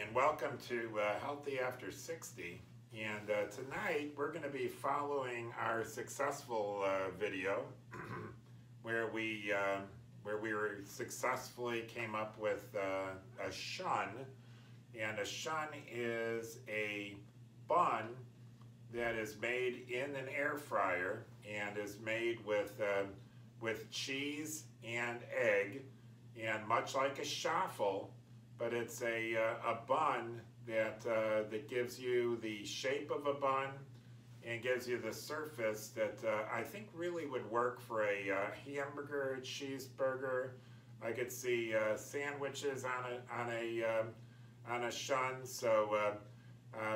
and welcome to Healthy After 60. And tonight we're going to be following our successful video where we successfully came up with a chun. And a chun is a bun that is made in an air fryer and is made with cheese and egg, and much like a shuffle, but it's a bun that gives you the shape of a bun and gives you the surface that I think really would work for a hamburger, a cheeseburger. I could see sandwiches on a chun. So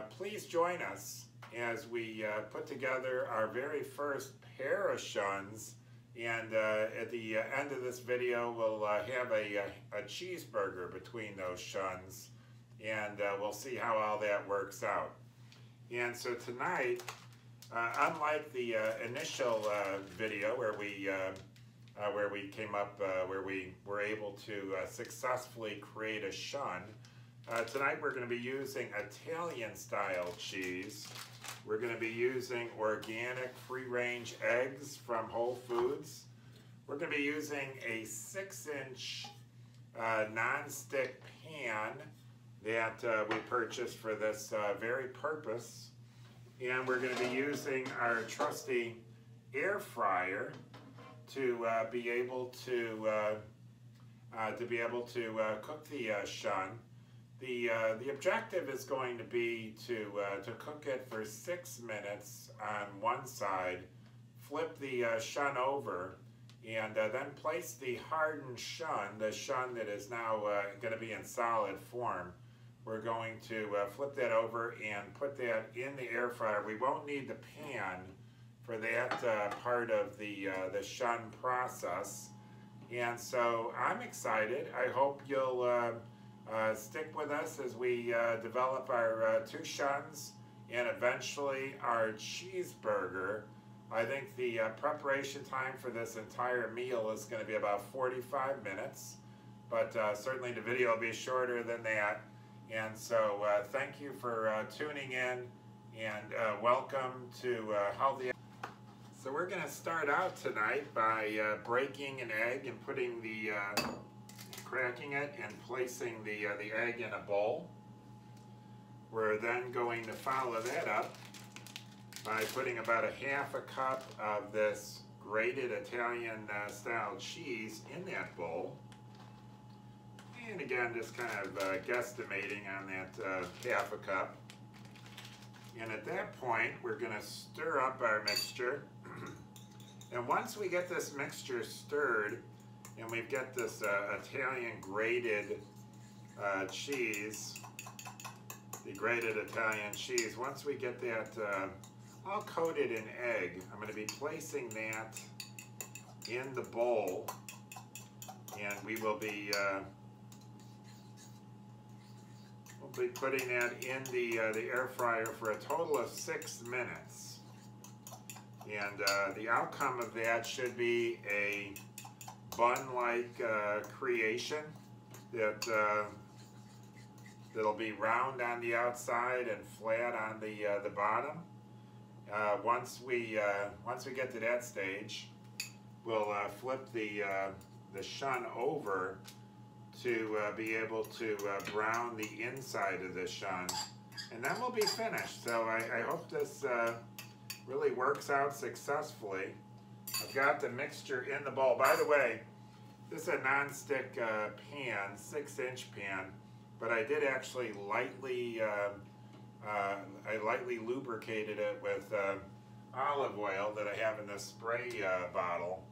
please join us as we put together our very first pair of chuns. And at the end of this video, we'll have a cheeseburger between those chuns, and we'll see how all that works out. And so tonight, unlike the initial video where we were able to successfully create a chun, tonight we're going to be using Italian-style cheese. We're going to be using organic free-range eggs from Whole Foods. We're going to be using a 6-inch non-stick pan that we purchased for this very purpose. And we're going to be using our trusty air fryer to be able to cook the chun. The objective is going to be to cook it for 6 minutes on one side, flip the chun over, and then place the hardened chun, the chun that is now going to be in solid form. We're going to flip that over and put that in the air fryer. We won't need the pan for that part of the chun process. And so I'm excited. I hope you'll stick with us as we develop our 2 chuns and eventually our cheeseburger. I think the preparation time for this entire meal is going to be about 45 minutes, but certainly the video will be shorter than that. And so thank you for tuning in, and welcome to Healthy. So we're going to start out tonight by breaking an egg and putting cracking it and placing the egg in a bowl. We're then going to follow that up by putting about 1/2 cup of this grated Italian style cheese in that bowl. And again, just kind of guesstimating on that 1/2 cup. And at that point, we're going to stir up our mixture. And once we get this mixture stirred, and we've got this Italian grated cheese, the grated Italian cheese, once we get that all coated in egg, I'm going to be placing that in the bowl, and we will be putting that in the air fryer for a total of 6 minutes. And the outcome of that should be a bun-like creation that'll be round on the outside and flat on the bottom. Once we get to that stage, we'll flip the chun over to be able to brown the inside of the chun, and then we'll be finished. So I hope this really works out successfully. I've got the mixture in the bowl. By the way, this is a non-stick pan, 6-inch pan, but I did actually lightly lubricated it with olive oil that I have in this spray bottle.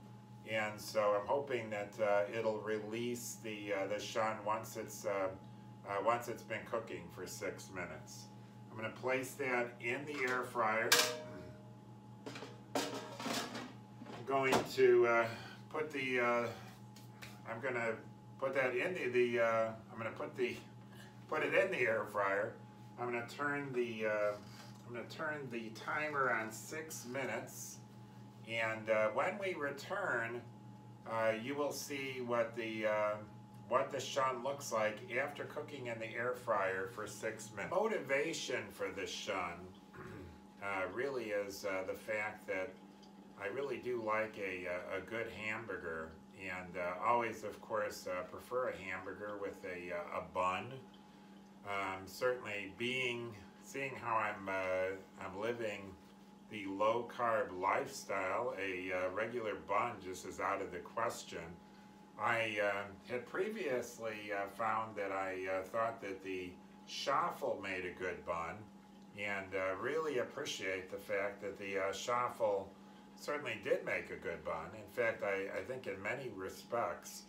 And so I'm hoping that it'll release the chun once it's been cooking for 6 minutes. I'm going to place that in the air fryer. I'm going to put it in the air fryer. I'm going to turn the timer on 6 minutes. And when we return, you will see what the what the Chun looks like after cooking in the air fryer for 6 minutes. Motivation for the Chun really is the fact that I really do like a good hamburger, and always, of course, prefer a hamburger with a bun. Certainly, seeing how I'm living the low-carb lifestyle, a regular bun just is out of the question. I had previously found that I thought that the Schaffel made a good bun, and really appreciate the fact that the Schaffel certainly did make a good bun. In fact, I think in many respects,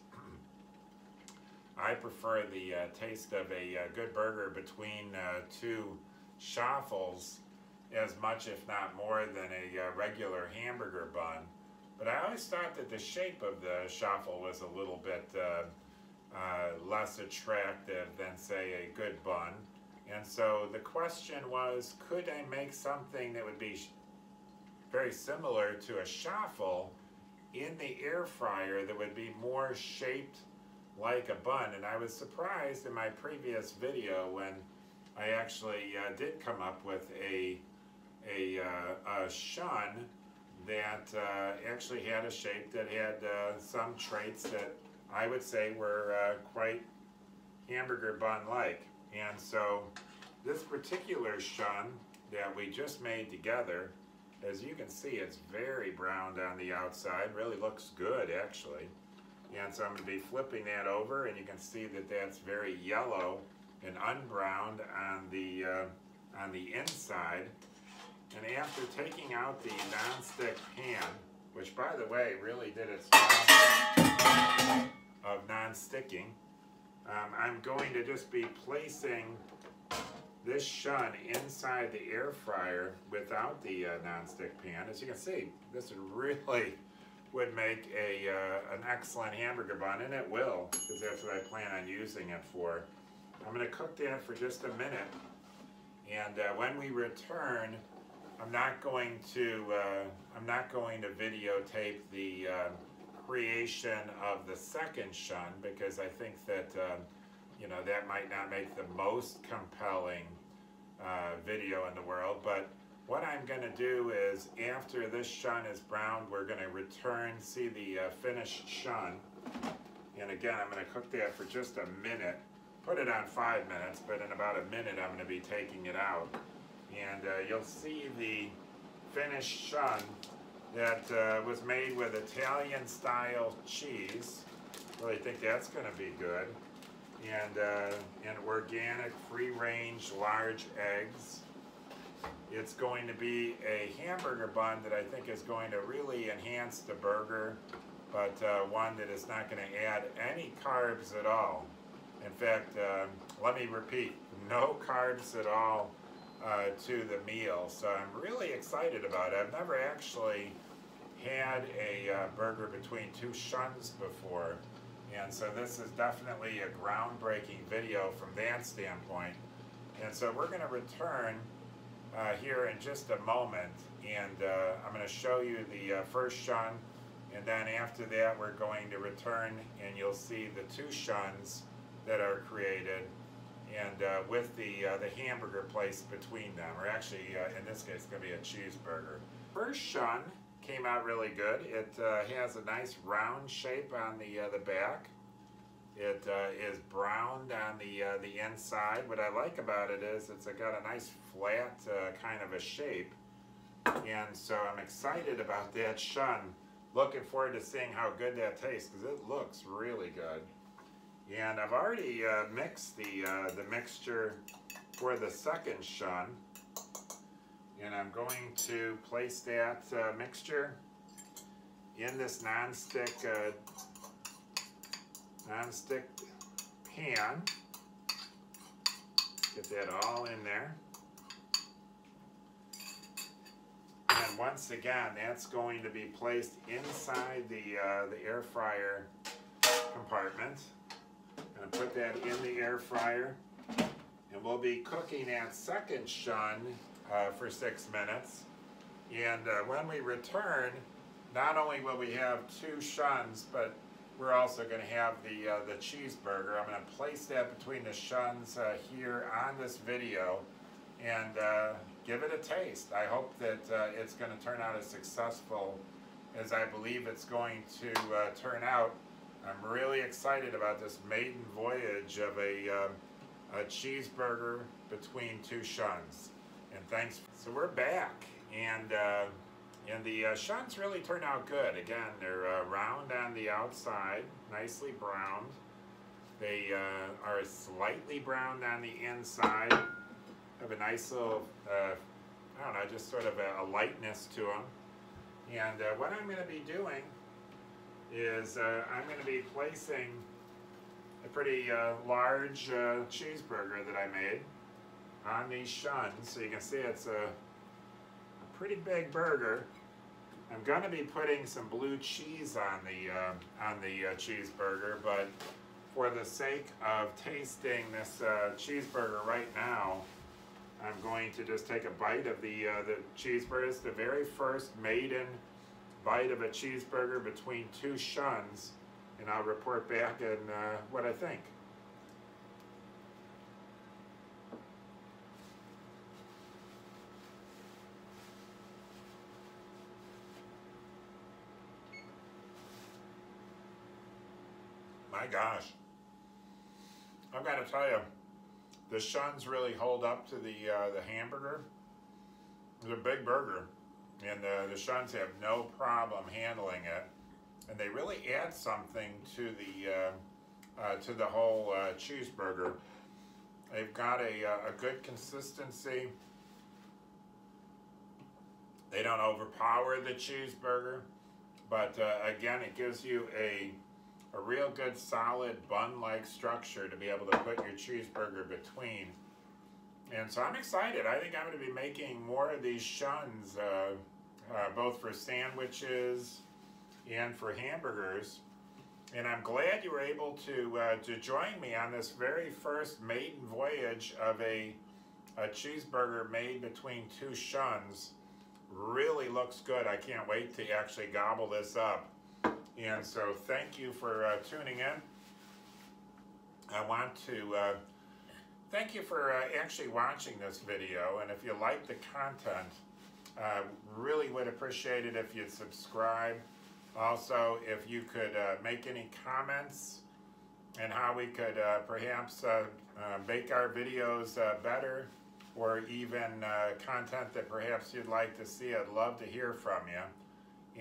I prefer the taste of a good burger between two Schaffels as much, if not more, than a regular hamburger bun. But I always thought that the shape of the Schaffel was a little bit less attractive than, say, a good bun. And so the question was, could I make something that would be very similar to a Schaffel in the air fryer that would be more shaped like a bun? And I was surprised in my previous video when I actually did come up with a Chun that actually had a shape that had some traits that I would say were quite hamburger bun-like. And so this particular Chun that we just made together, as you can see, it's very browned on the outside. Really looks good, actually. And so I'm going to be flipping that over, and you can see that that's very yellow and unbrowned on the inside. And after taking out the nonstick pan, which, by the way, really did its job of non-sticking, I'm going to just be placing this Chun inside the air fryer without the non-stick pan. As you can see, this really would make an excellent hamburger bun, and it will, because that's what I plan on using it for. I'm going to cook that for just a minute, and when we return, I'm not going to videotape the creation of the second Chun, because I think that you know, that might not make the most compelling video in the world. But what I'm going to do is, after this Chun is browned, we're going to return, see the finished Chun, and again, I'm going to cook that for just a minute. Put it on 5 minutes, but in about a minute I'm going to be taking it out. And you'll see the finished Chun that was made with Italian-style cheese. Really think that's going to be good. And organic, free-range, large eggs. It's going to be a hamburger bun that I think is going to really enhance the burger, but one that is not going to add any carbs at all. In fact, let me repeat, no carbs at all to the meal. So I'm really excited about it. I've never actually had a burger between two Chuns before, and so this is definitely a groundbreaking video from that standpoint. And so we're going to return here in just a moment, and I'm going to show you the first Chun, and then after that we're going to return and you'll see the two Chuns that are created, and with the hamburger placed between them, or actually in this case it's going to be a cheeseburger. First Chun came out really good. It has a nice round shape on the back. It is browned on the inside. What I like about it is it's got a nice flat kind of a shape, and so I'm excited about that Chun. Looking forward to seeing how good that tastes, because it looks really good. And I've already mixed the mixture for the second Chun, and I'm going to place that mixture in this non-stick pan. Get that all in there. And once again, that's going to be placed inside the air fryer compartment. I'm going to put that in the air fryer, and we'll be cooking that second Chun for 6 minutes. And when we return, not only will we have two Chuns, but we're also going to have the cheeseburger. I'm going to place that between the chuns here on this video and give it a taste. I hope that it's going to turn out as successful as I believe it's going to turn out. I'm really excited about this maiden voyage of a cheeseburger between two chuns. And thanks. So we're back, and the chuns really turned out good. Again, they're round on the outside, nicely browned. They are slightly browned on the inside. Have a nice little, I don't know, just sort of a lightness to them. And what I'm going to be doing is I'm going to be placing a pretty large cheeseburger that I made on these chuns. So you can see it's a pretty big burger. I'm going to be putting some blue cheese on the cheeseburger, but for the sake of tasting this cheeseburger right now, I'm going to just take a bite of the cheeseburger. It's the very first maiden bite of a cheeseburger between two chuns, and I'll report back on what I think. My gosh, I've got to tell you, the chuns really hold up to the hamburger. It's a big burger, and the chuns have no problem handling it, and they really add something to the whole cheeseburger. They've got a good consistency. They don't overpower the cheeseburger, but again, it gives you a real good solid bun-like structure to be able to put your cheeseburger between. And so I'm excited. I think I'm going to be making more of these chuns, both for sandwiches and for hamburgers. And I'm glad you were able to join me on this very first maiden voyage of a cheeseburger made between two chuns. Really looks good. I can't wait to actually gobble this up. And so thank you for tuning in. I want to thank you for actually watching this video, and if you like the content, really would appreciate it if you'd subscribe. Also, if you could make any comments and how we could perhaps make our videos better, or even content that perhaps you'd like to see. I'd love to hear from you.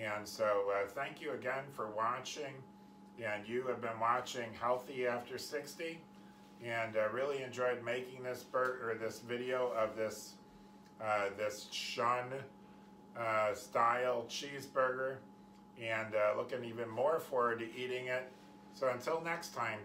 And so thank you again for watching, and you have been watching Healthy After 60, and really enjoyed making this video of this this chun style cheeseburger, and looking even more forward to eating it. So until next time,